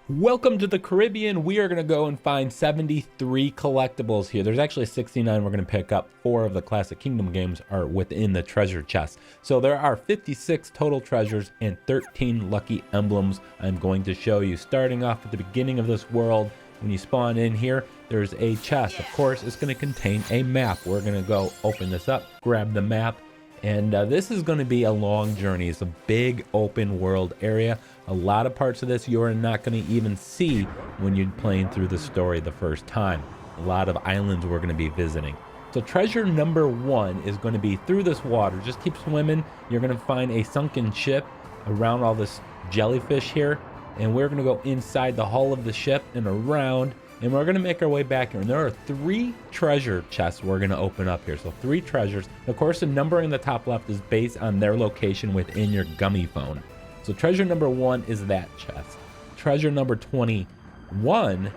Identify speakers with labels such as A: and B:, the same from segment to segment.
A: Welcome to the Caribbean. We are going to go and find 73 collectibles here. There's actually 69 we're going to pick up. 4 of the Classic Kingdom games are within the treasure chest. So there are 56 total treasures and 13 lucky emblems I'm going to show you. Starting off at the beginning of this world, when you spawn in here, there's a chest. Of course, it's going to contain a map. We're going to go open this up, grab the map. And this is going to be a long journey. It's a big open world area. A lot of parts of this you're not going to even see when you're playing through the story the first time. A lot of islands we're going to be visiting. So treasure number 1 is going to be through this water. Just keep swimming. You're going to find a sunken ship around all this jellyfish here. And we're going to go inside the hull of the ship and around. And we're going to make our way back here. And there are 3 treasure chests we're going to open up here. So 3 treasures. Of course, the number in the top left is based on their location within your gummy phone. So treasure number 1 is that chest. Treasure number 21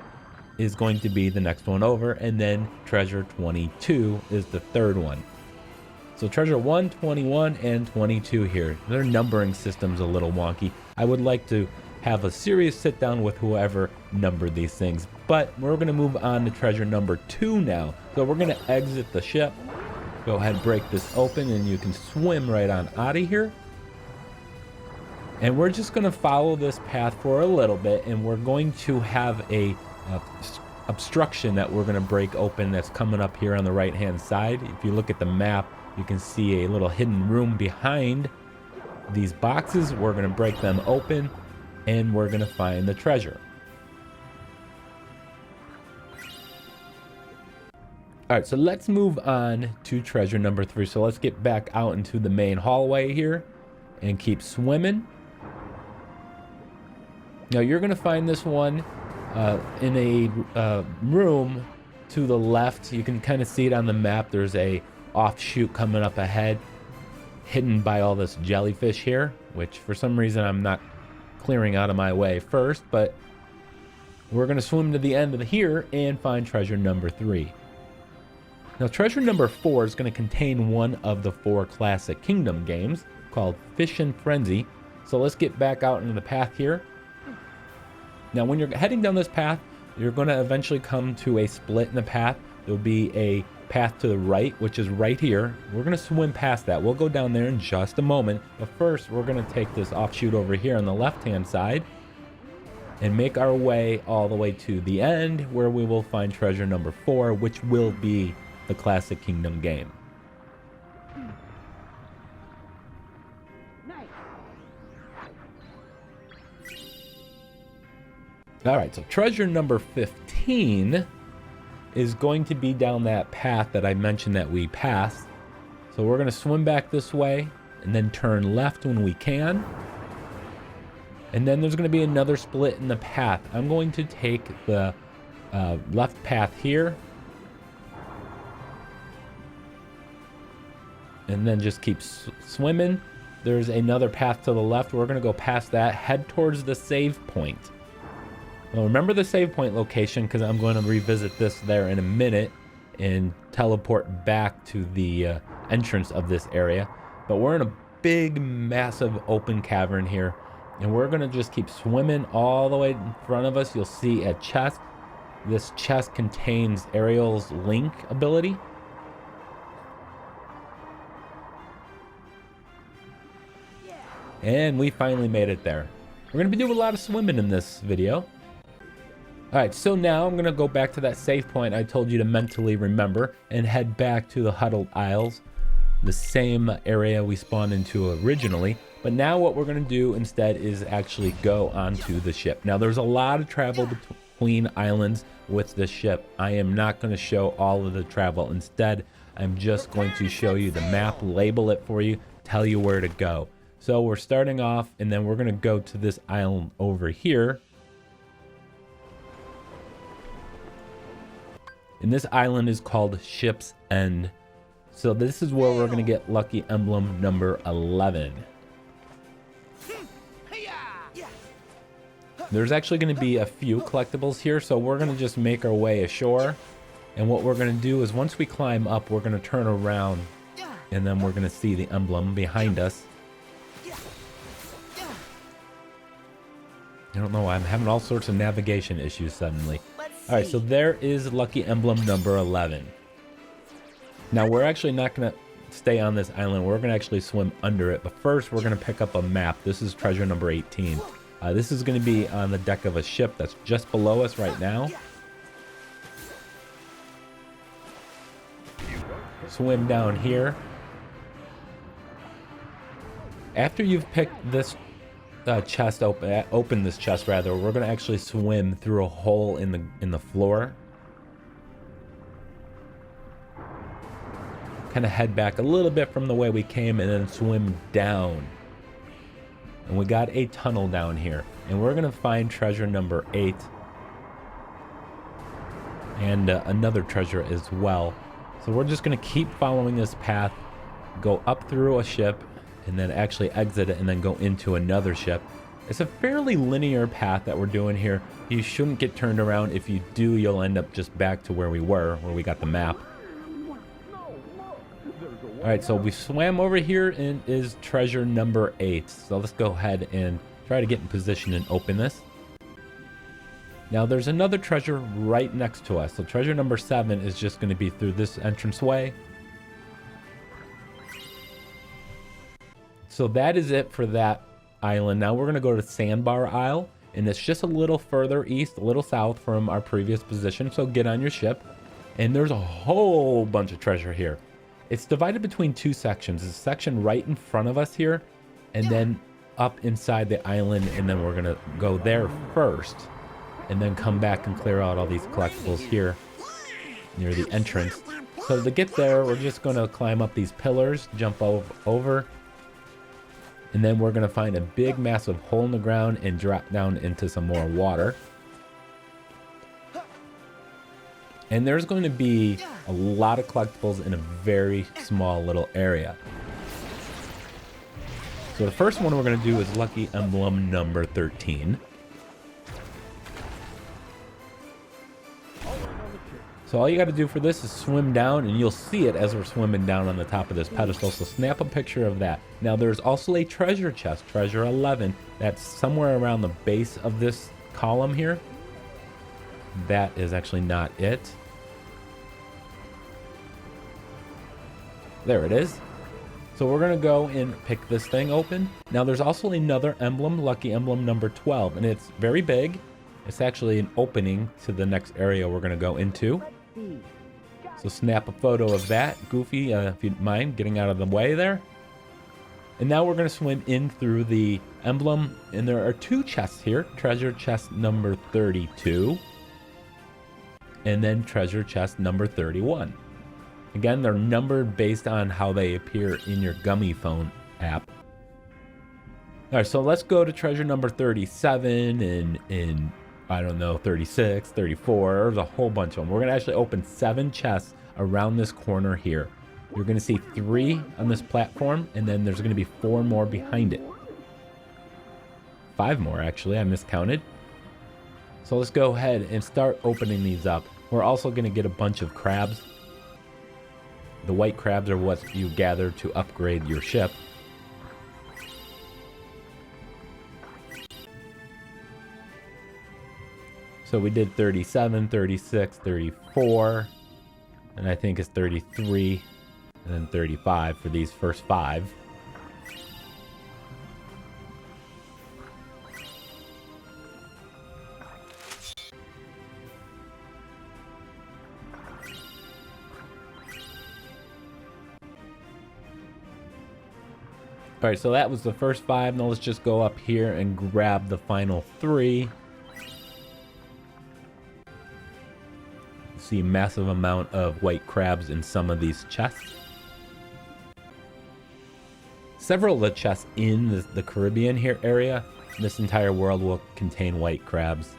A: is going to be the next one over. And then treasure 22 is the third one. So treasure 1, 21, and 22 here. Their numbering system's a little wonky. I would like to have a serious sit down with whoever numbered these things. But we're going to move on to treasure number 2 now. So we're going to exit the ship. Go ahead and break this open and you can swim right on out of here. And we're just going to follow this path for a little bit. And we're going to have a obstruction that we're going to break open that's coming up here on the right hand side. If you look at the map, you can see a little hidden room behind these boxes. We're going to break them open and we're going to find the treasure. All right, so let's move on to treasure number 3. So let's get back out into the main hallway here and keep swimming. Now you're going to find this one in a room to the left. You can kind of see it on the map. There's a offshoot coming up ahead, hidden by all this jellyfish here, which for some reason I'm not clearing out of my way first, but we're going to swim to the end of here and find treasure number 3. Now treasure number 4 is going to contain one of the 4 Classic Kingdom games called Fishin Frenzy. So let's get back out into the path here. Now when you're heading down this path, you're going to eventually come to a split in the path. There'll be a path to the right, which is right here. We're going to swim past that. We'll go down there in just a moment. But first, we're going to take this offshoot over here on the left-hand side and make our way all the way to the end where we will find treasure number 4, which will be the Classic Kingdom game. All right, so treasure number 15 is going to be down that path that I mentioned that we passed. So we're going to swim back this way and then turn left when we can. And then there's going to be another split in the path. I'm going to take the left path here and then just keep swimming. There's another path to the left. We're going to go past that, head towards the save point. Now remember the save point location because I'm going to revisit this there in a minute and teleport back to the entrance of this area. But we're in a big, massive open cavern here. And we're going to just keep swimming all the way in front of us. You'll see a chest. This chest contains Ariel's Link ability. And we finally made it there. We're going to be doing a lot of swimming in this video. All right, so now I'm going to go back to that save point I told you to mentally remember and head back to the Huddled Isles, the same area we spawned into originally. But now what we're going to do instead is actually go onto the ship. Now there's a lot of travel between islands with the ship. I am not going to show all of the travel. Instead, I'm just going to show you the map, label it for you, tell you where to go. So we're starting off and then we're going to go to this island over here. And this island is called Ship's End. So this is where we're going to get Lucky Emblem number 11. There's actually going to be a few collectibles here, so we're going to just make our way ashore. And what we're going to do is once we climb up, we're going to turn around and then we're going to see the emblem behind us. I don't know, I'm having all sorts of navigation issues suddenly.
B: Let's
A: All right, so
B: see.
A: there is Lucky Emblem number 11. Now, we're actually not going to stay on this island. We're going to actually swim under it. But first, we're going to pick up a map. This is treasure number 18. This is going to be on the deck of a ship that's just below us right now. Swim down here. After you've picked this chest open this chest rather, we're going to actually swim through a hole in the floor. Kind of head back a little bit from the way we came and then swim down. And we got a tunnel down here. And we're going to find treasure number 8. And another treasure as well. So we're just going to keep following this path. Go up through a ship. And then actually exit it and then go into another ship. It's a fairly linear path that we're doing here. You shouldn't get turned around. If you do, you'll end up just back to where we were, where we got the map. All right, so we swam over here and is treasure number 8. So let's go ahead and try to get in position and open this. Now there's another treasure right next to us. So treasure number 7 is just going to be through this entranceway. So that is it for that island. Now we're going to go to Sandbar Isle, and it's just a little further east, a little south from our previous position. So get on your ship, and there's a whole bunch of treasure here. It's divided between 2 sections. There's a section right in front of us here, and then up inside the island, and then we're going to go there first, and then come back and clear out all these collectibles here near the entrance. So to get there, we're just going to climb up these pillars, jump over. And then we're going to find a big, massive hole in the ground and drop down into some more water. And there's going to be a lot of collectibles in a very small little area. So the first one we're going to do is Lucky Emblem number 13. So all you got to do for this is swim down, and you'll see it as we're swimming down on the top of this pedestal. So snap a picture of that. Now there's also a treasure chest, treasure 11, that's somewhere around the base of this column here. That is actually not it. There it is. So we're going to go and pick this thing open. Now there's also another emblem, Lucky Emblem number 12, and it's very big. It's actually an opening to the next area we're going to go into. So snap a photo of that. Goofy, if you'd mind getting out of the way there. And now we're going to swim in through the emblem. And there are 2 chests here. Treasure chest number 32. And then treasure chest number 31. Again, they're numbered based on how they appear in your Gummy Phone app. All right, so let's go to treasure number 37 and I don't know, 36, 34. There's a whole bunch of them. We're going to actually open 7 chests around this corner here. You're going to see 3 on this platform, and then there's going to be 4 more behind it. 5 more, actually. I miscounted. So let's go ahead and start opening these up. We're also going to get a bunch of crabs. The white crabs are what you gather to upgrade your ship. So we did 37, 36, 34, and I think it's 33, and then 35 for these first 5. All right, so that was the first 5. Now let's just go up here and grab the final 3. See a massive amount of white crabs in some of these chests. Several of the chests in the Caribbean here area, this entire world will contain white crabs.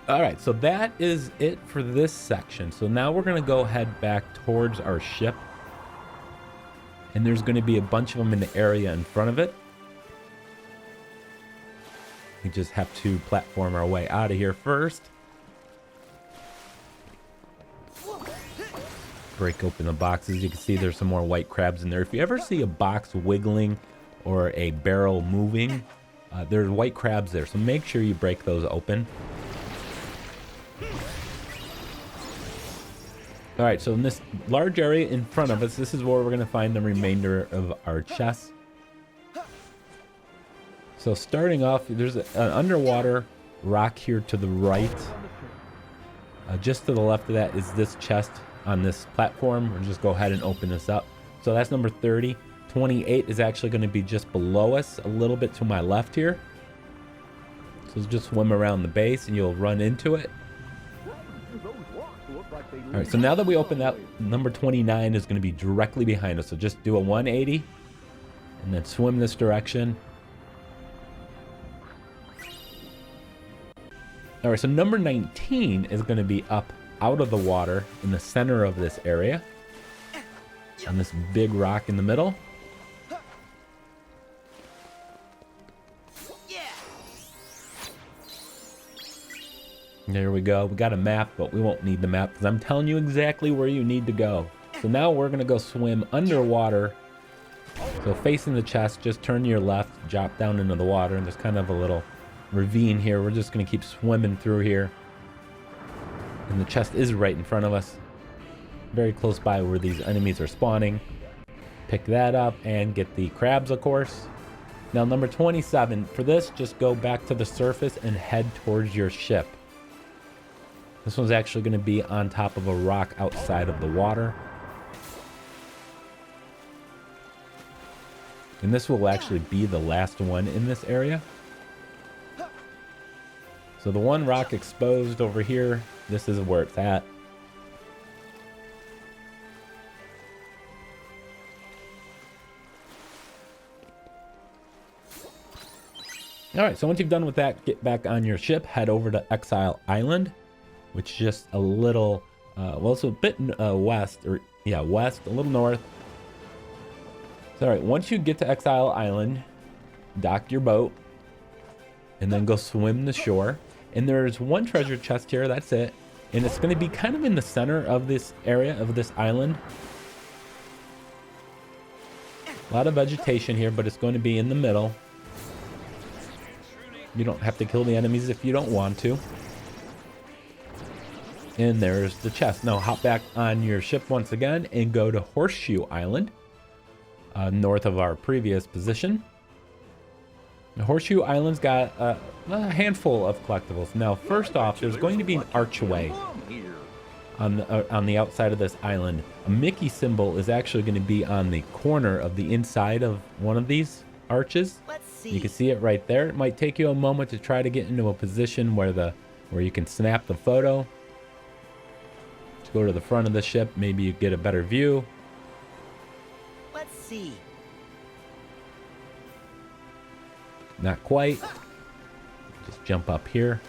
A: All right, so that is it for this section. So now we're going to go head back towards our ship. And there's going to be a bunch of them in the area in front of it. We just have to platform our way out of here first. Break open the boxes. You can see there's some more white crabs in there. If you ever see a box wiggling or a barrel moving, There's white crabs there, so make sure you break those open. All right, so in this large area in front of us, this is where we're going to find the remainder of our chests. So starting off, there's an underwater rock here to the right. Just to the left of that is this chest on this platform. We'll just go ahead and open this up. So that's number 30. 28 is actually going to be just below us, a little bit to my left here. So just swim around the base and you'll run into it. All right, so now that we open that, number 29 is going to be directly behind us. So just do a 180 and then swim this direction. All right, so number 19 is going to be up out of the water in the center of this area on this big rock in the middle. There we go. We got a map, but we won't need the map because I'm telling you exactly where you need to go. So now we're going to go swim underwater. So facing the chest, just turn to your left, drop down into the water, and there's kind of a little ravine here. We're just going to keep swimming through here. And the chest is right in front of us. Very close by where these enemies are spawning. Pick that up and get the crabs, of course. Now, number 27. For this, just go back to the surface and head towards your ship. This one's actually going to be on top of a rock outside of the water. And this will actually be the last one in this area. So the one rock exposed over here, this is where it's at. All right, so once you've done with that, get back on your ship, head over to Exile Island, which is just a little, well, it's a bit west, or yeah, west, a little north. So, all right, once you get to Exile Island, dock your boat, and then go swim the shore. And there's one treasure chest here, that's it. And it's gonna be kind of in the center of this area, of this island. A lot of vegetation here, but it's going to be in the middle. You don't have to kill the enemies if you don't want to. And there's the chest. Now hop back on your ship once again and go to Horseshoe Island, north of our previous position. Now, Horseshoe Island's got a handful of collectibles. Now, first off, there's going to be an archway on the outside of this island. A Mickey symbol is actually going to be on the corner of the inside of one of these arches.
B: Let's see.
A: You can see it right there. It might take you a moment to try to get into a position where you can snap the photo. Just go to the front of the ship. Maybe you get a better view.
B: Let's see.
A: Not quite. Just jump up here.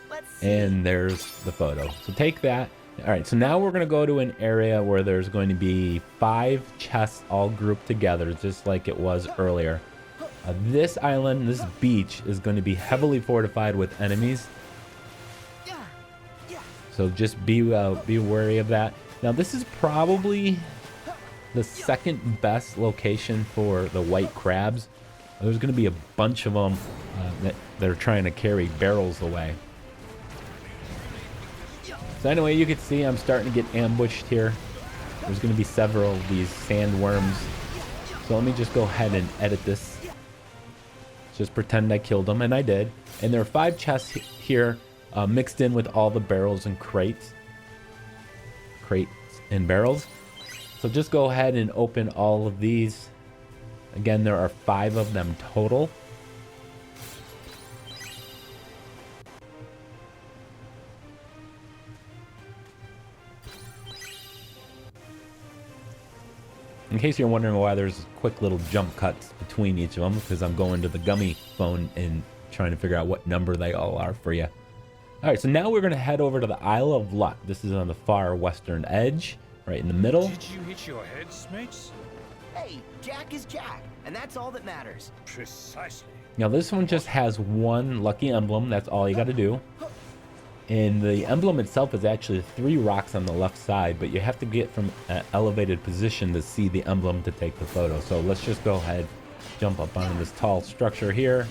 B: Let's see.
A: And there's the photo. So take that. All right, so now we're going to go to an area where there's going to be 5 chests all grouped together, just like it was earlier. This island, this beach, is going to be heavily fortified with enemies. So just be wary of that. Now, this is probably the second best location for the white crabs. There's going to be a bunch of them that they're trying to carry barrels away. So anyway, you can see I'm starting to get ambushed here. There's going to be several of these sandworms. So let me just go ahead and edit this. Just pretend I killed them, and I did. And there are 5 chests here mixed in with all the barrels and crates. Crates and barrels. So just go ahead and open all of these. Again, there are 5 of them total. In case you're wondering why there's quick little jump cuts between each of them, because I'm going to the gummy phone and trying to figure out what number they all are for you. All right, so now we're going to head over to the Isle of Luck. This is on the far western edge, right in the middle.
C: Did you hit your heads, mates?
B: Hey, Jack is Jack, and that's all that matters.
C: Precisely.
A: Now this one just has 1 lucky emblem. That's all you got to do. And the emblem itself is actually 3 rocks on the left side, but you have to get from an elevated position to see the emblem to take the photo. So let's just go ahead, jump up onto this tall structure here,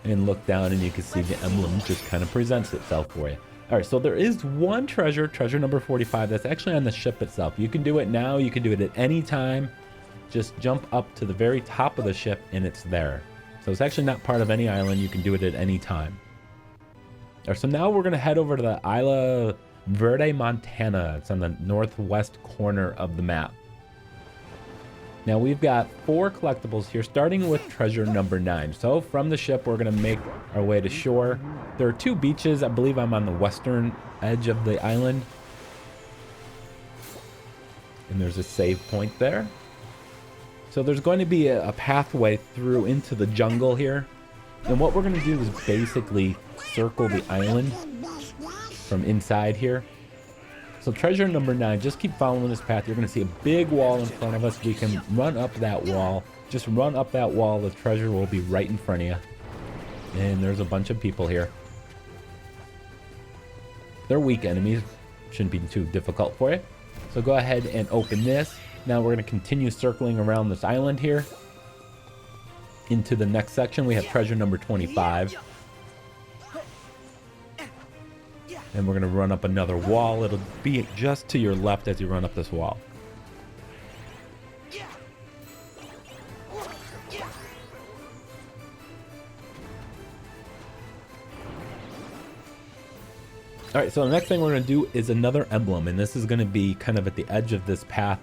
A: and look down, and you can see the emblem just kind of presents itself for you. All right, so there is one treasure number 45, that's actually on the ship itself. You can do it now, you can do it at any time. Just jump up to the very top of the ship and it's there. So it's actually not part of any island, you can do it at any time. All right, so now we're gonna head over to the Isla Verde, Montana. It's on the northwest corner of the map. Now we've got 4 collectibles here, starting with treasure number 9. So from the ship, we're gonna make our way to shore. There are 2 beaches. I believe I'm on the western edge of the island. And there's a save point there. So there's going to be a pathway through into the jungle here. And what we're gonna do is basically circle the island from inside here. So treasure number 9, just keep following this path. You're going to see a big wall in front of us. We can run up that wall. Just run up that wall. The treasure will be right in front of you. And there's a bunch of people here. They're weak enemies. Shouldn't be too difficult for you. So go ahead and open this. Now we're going to continue circling around this island here. Into the next section, we have treasure number 25. And we're going to run up another wall. It'll be just to your left as you run up this wall. All right, so the next thing we're going to do is another emblem, and this is going to be kind of at the edge of this path.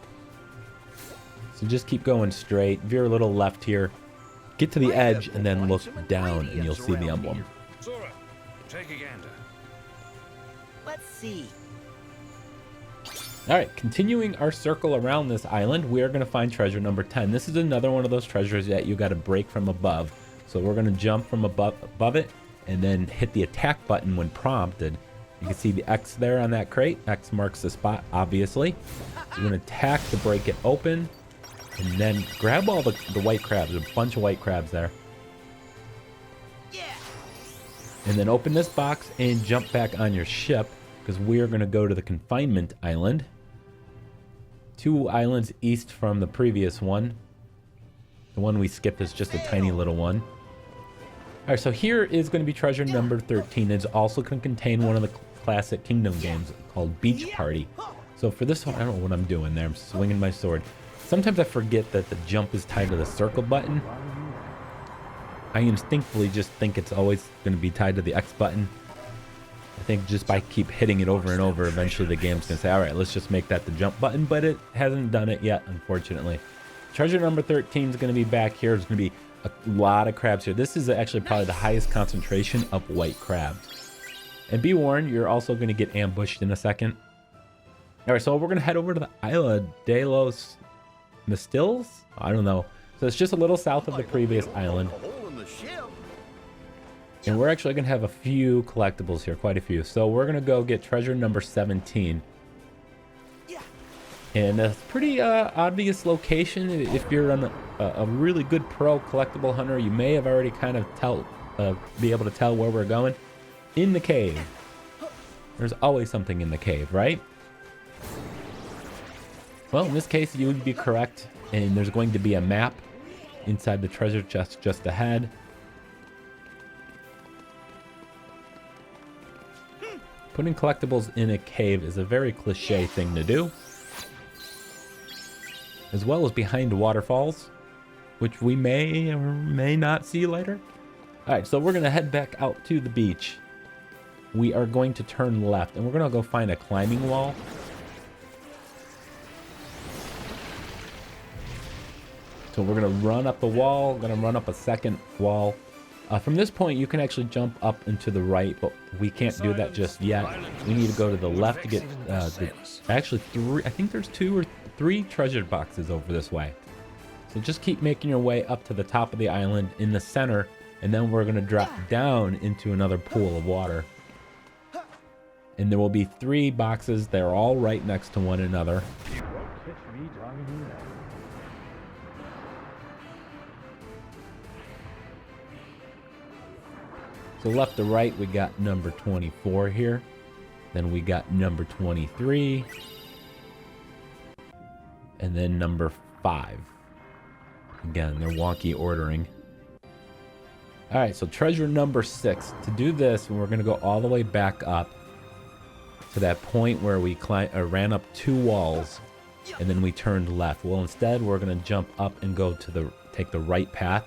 A: So just keep going straight, veer a little left here, get to the edge, and then look down, and you'll see the emblem.
C: Zora, take a gander.
B: Let's see.
A: All right, continuing our circle around this island, we are going to find treasure number 10. This is another one of those treasures that you got to break from above. So we're going to jump from above it and then hit the attack button when prompted. You can see the X there on that crate. X marks the spot, obviously. You're going to attack to break it open and then grab all the white crabs. There's a bunch of white crabs there. And then open this box and jump back on your ship, because we are going to go to the confinement island. 2 islands east from the previous one. The one we skipped is just a tiny little one. All right, so here is going to be treasure number 13. It's also going to contain one of the classic Kingdom games called Beach Party. So for this one, I don't know what I'm doing there. I'm swinging my sword. Sometimes I forget that the jump is tied to the circle button. I instinctively just think it's always going to be tied to the X button. I think just by keep hitting it over and over, eventually the game's going to say, all right, let's just make that the jump button, but it hasn't done it yet, unfortunately. Treasure number 13 is going to be back here. There's going to be a lot of crabs here. This is actually probably the highest concentration of white crabs. And be warned, you're also going to get ambushed in a second. All right, so we're going to head over to the Isla de los Mistils? I don't know. So it's just a little south of the previous island. And we're actually going to have a few collectibles here, quite a few. So we're going to go get treasure number 17. And a pretty obvious location. If you're a really good pro collectible hunter, you may have already kind of be able to tell where we're going. In the cave. There's always something in the cave, right? Well, in this case, you would be correct. And there's going to be a map inside the treasure chest just ahead. Putting collectibles in a cave is a very cliche thing to do. As well as behind waterfalls, which we may or may not see later. Alright, so we're going to head back out to the beach. We are going to turn left, and we're going to go find a climbing wall. So we're going to run up the wall, going to run up a second wall. From this point, you can actually jump up and to the right, but we can't do that just yet. We need to go to the left to get actually I think there's 2 or 3 treasure boxes over this way. So just keep making your way up to the top of the island in the center, and then we're going to drop down into another pool of water. And there will be 3 boxes. They're all right next to one another. So left to right, we got number 24 here. Then we got number 23. And then number 5. Again, they're wonky ordering. All right, so treasure number 6. To do this, we're going to go all the way back up to that point where we ran up 2 walls, and then we turned left. Well, instead, we're going to jump up and go to take the right path.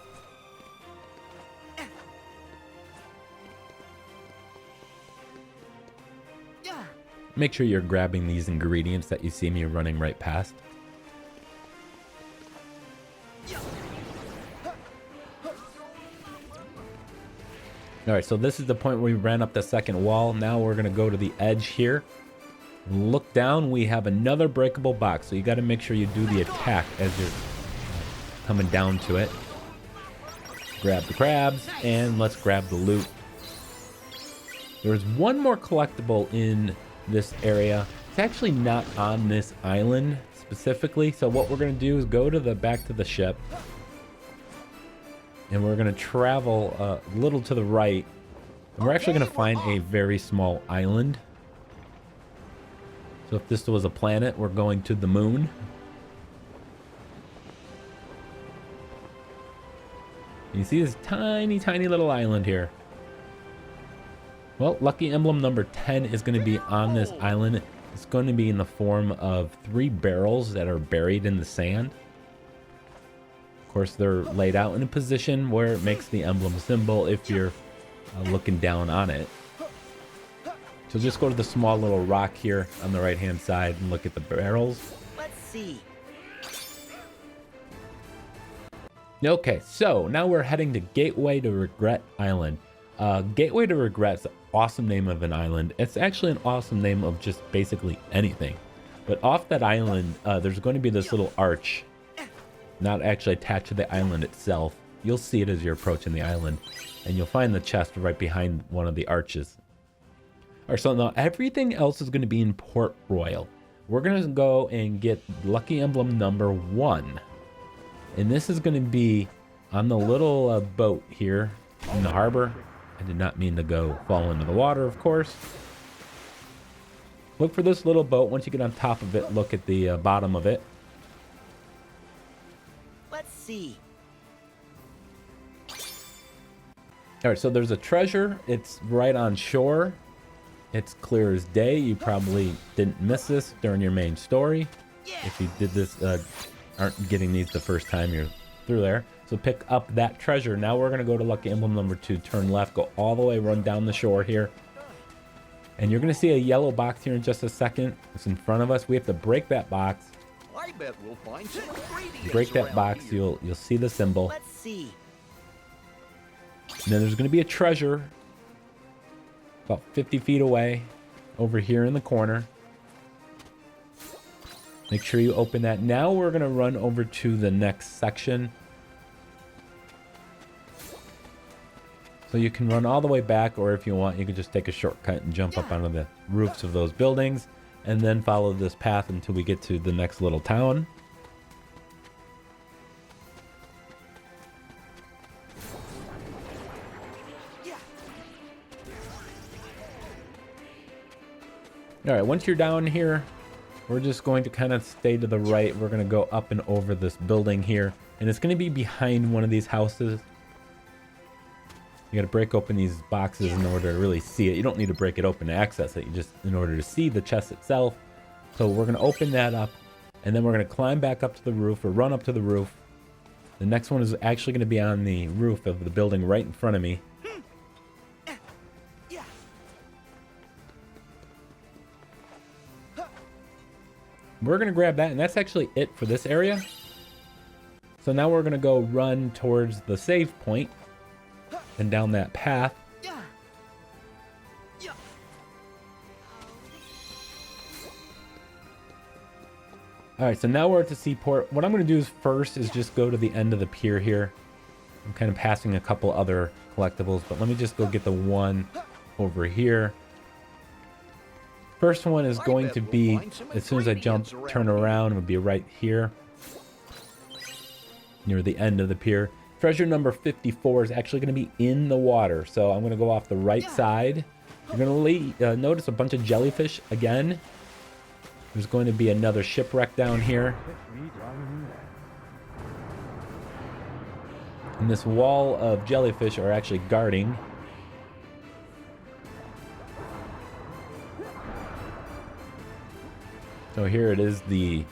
A: Make sure you're grabbing these ingredients that you see me running right past. All right, so this is the point where we ran up the second wall. Now we're gonna go to the edge here. Look down, we have another breakable box. So you gotta make sure you do the attack as you're coming down to it. Grab the crabs, and let's grab the loot. There's one more collectible in this area. It's actually not on this island specifically. So what we're gonna do is go to back to the ship. And we're going to travel a little to the right. And we're actually going to find a very small island. So if this was a planet, we're going to the moon. You see this tiny, tiny little island here. Well, Lucky Emblem number 10 is going to be on this island. It's going to be in the form of 3 barrels that are buried in the sand. Of course, they're laid out in a position where it makes the emblem symbol if you're looking down on it. So just go to the small little rock here on the right hand side and look at the barrels.
B: Let's see.
A: Okay, so now we're heading to Gateway to Regret Island. Gateway to Regret's an awesome name of an island. It's actually an awesome name of just basically anything. But off that island, there's going to be this little arch. Not actually attached to the island itself. You'll see it as you're approaching the island, and you'll find the chest right behind one of the arches. All right, so now everything else is going to be in Port Royal. We're going to go and get Lucky Emblem number 1, and this is going to be on the little boat here in the harbor. I did not mean to fall into the water, of course. Look for this little boat. Once you get on top of it, look at the bottom of it.
B: Let's see.
A: All right, so there's a treasure. It's right on shore. It's clear as day. You probably didn't miss this during your main story. If you did this, aren't getting these the first time you're through there. So pick up that treasure. Now we're going to go to Lucky Emblem number 2. Turn left, go all the way, run down the shore here. And you're going to see a yellow box here in just a second. It's in front of us. We have to break that box.
B: I bet we'll find some ingredients.
A: Break that box, you'll see the symbol.
B: Let's see.
A: And then there's going to be a treasure about 50 feet away over here in the corner. Make sure you open that. Now we're going to run over to the next section. So you can run all the way back, or if you want, you can just take a shortcut and jump up onto the roofs of those buildings. And then follow this path until we get to the next little town. All right, once you're down here, we're just going to kind of stay to the right. We're going to go up and over this building here. And it's going to be behind one of these houses. You got to break open these boxes in order to really see it. You don't need to break it open to access it. You just in order to see the chest itself. So we're going to open that up, and then we're going to climb back up to the roof, or run up to the roof. The next one is actually going to be on the roof of the building right in front of me. We're going to grab that, and that's actually it for this area. So now we're going to go run towards the save point and down that path. All right, so now we're at the seaport. What I'm going to do is first is just go to the end of the pier here. I'm kind of passing a couple other collectibles, but let me just go get the one over here. First one is going to be, as soon as I turn around, it'll be right here near the end of the pier. Treasure number 54 is actually going to be in the water. So I'm going to go off the right side. You're going to notice a bunch of jellyfish again. There's going to be another shipwreck down here. And this wall of jellyfish are actually guarding. So here it is, the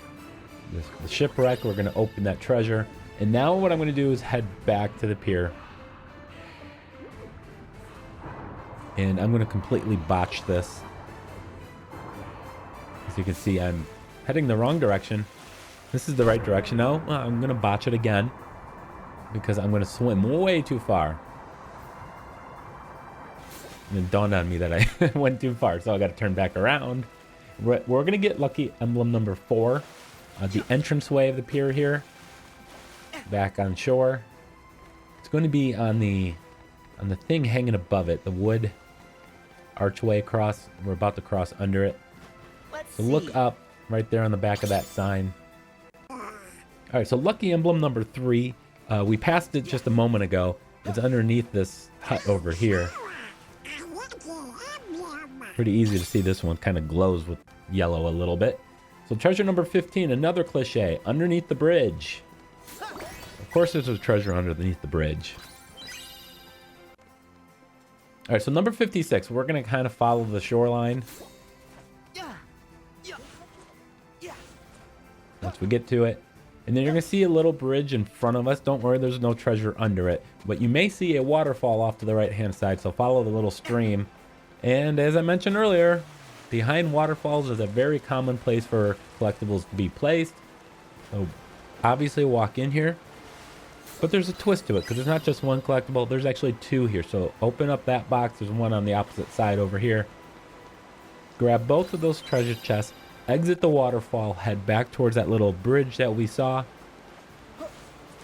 A: shipwreck. We're going to open that treasure. And now what I'm going to do is head back to the pier. And I'm going to completely botch this. As you can see, I'm heading the wrong direction. This is the right direction. No, I'm going to botch it again. Because I'm going to swim way too far. And it dawned on me that I went too far. So I got to turn back around. We're going to get Lucky Emblem number 4. The entranceway of the pier here. Back on shore. It's going to be on the thing hanging above it. The wood archway across. We're about to cross under it. So look up right there on the back of that sign. Alright, so Lucky Emblem number 3. We passed it just a moment ago. It's underneath this hut over here. Pretty easy to see. This one kind of glows with yellow a little bit. So treasure number 15, another cliche, underneath the bridge. Of course there's a treasure underneath the bridge. Alright, so number 56, we're going to kind of follow the shoreline. Once we get to it. And then you're going to see a little bridge in front of us. Don't worry, there's no treasure under it. But you may see a waterfall off to the right-hand side, so follow the little stream. And as I mentioned earlier, behind waterfalls is a very common place for collectibles to be placed. So obviously walk in here. But there's a twist to it, because there's not just one collectible. There's actually 2 here. So open up that box. There's one on the opposite side over here. Grab both of those treasure chests. Exit the waterfall. Head back towards that little bridge that we saw.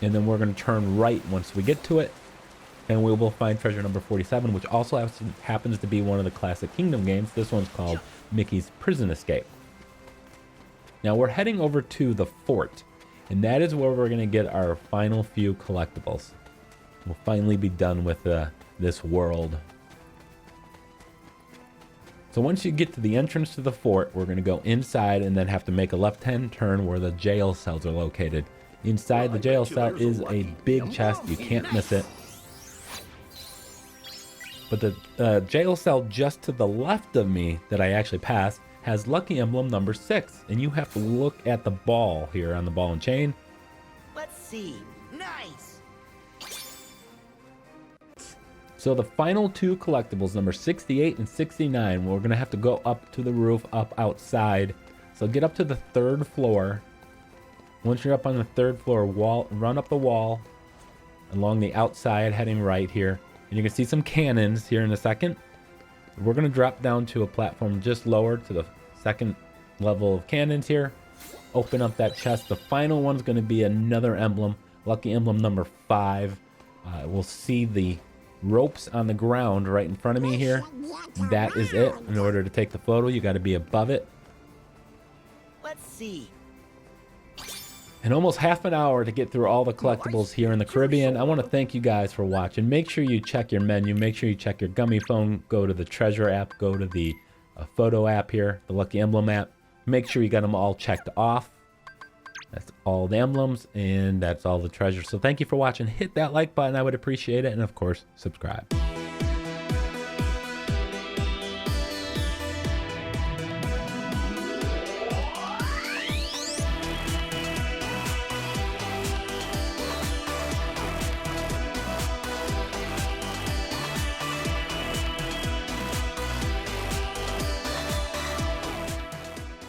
A: And then we're going to turn right once we get to it. And we will find treasure number 47, which also happens to be one of the classic Kingdom games. This one's called Mickey's Prison Escape. Now we're heading over to the fort. And that is where we're going to get our final few collectibles. We'll finally be done with this world. So once you get to the entrance to the fort, we're going to go inside and then have to make a left-hand turn where the jail cells are located. Inside the jail cell is a big chest. You can't miss it. But the jail cell just to the left of me that I actually passed has Lucky Emblem number 6. And you have to look at the ball here on the ball and chain.
B: Let's see. Nice.
A: So the final 2 collectibles, number 68 and 69, we're going to have to go up to the roof, up outside. So get up to the 3rd floor. Once you're up on the 3rd floor, run up the wall along the outside, heading right here. And you can see some cannons here in a second. We're going to drop down to a platform just lower to the 2nd level of cannons here. Open up that chest. The final one's going to be another emblem, Lucky Emblem number 5. We'll see the ropes on the ground right in front of me here. That is it. In order to take the photo, you got to be above it.
B: Let's see.
A: And almost half an hour to get through all the collectibles here in the Caribbean. I want to thank you guys for watching. Make sure you check your menu. Make sure you check your Gummy phone. Go to the Treasure app. Go to the photo app here, the Lucky Emblem app. Make sure you got them all checked off. That's all the emblems, and that's all the treasures. So thank you for watching. Hit that like button. I would appreciate it. And, of course, subscribe.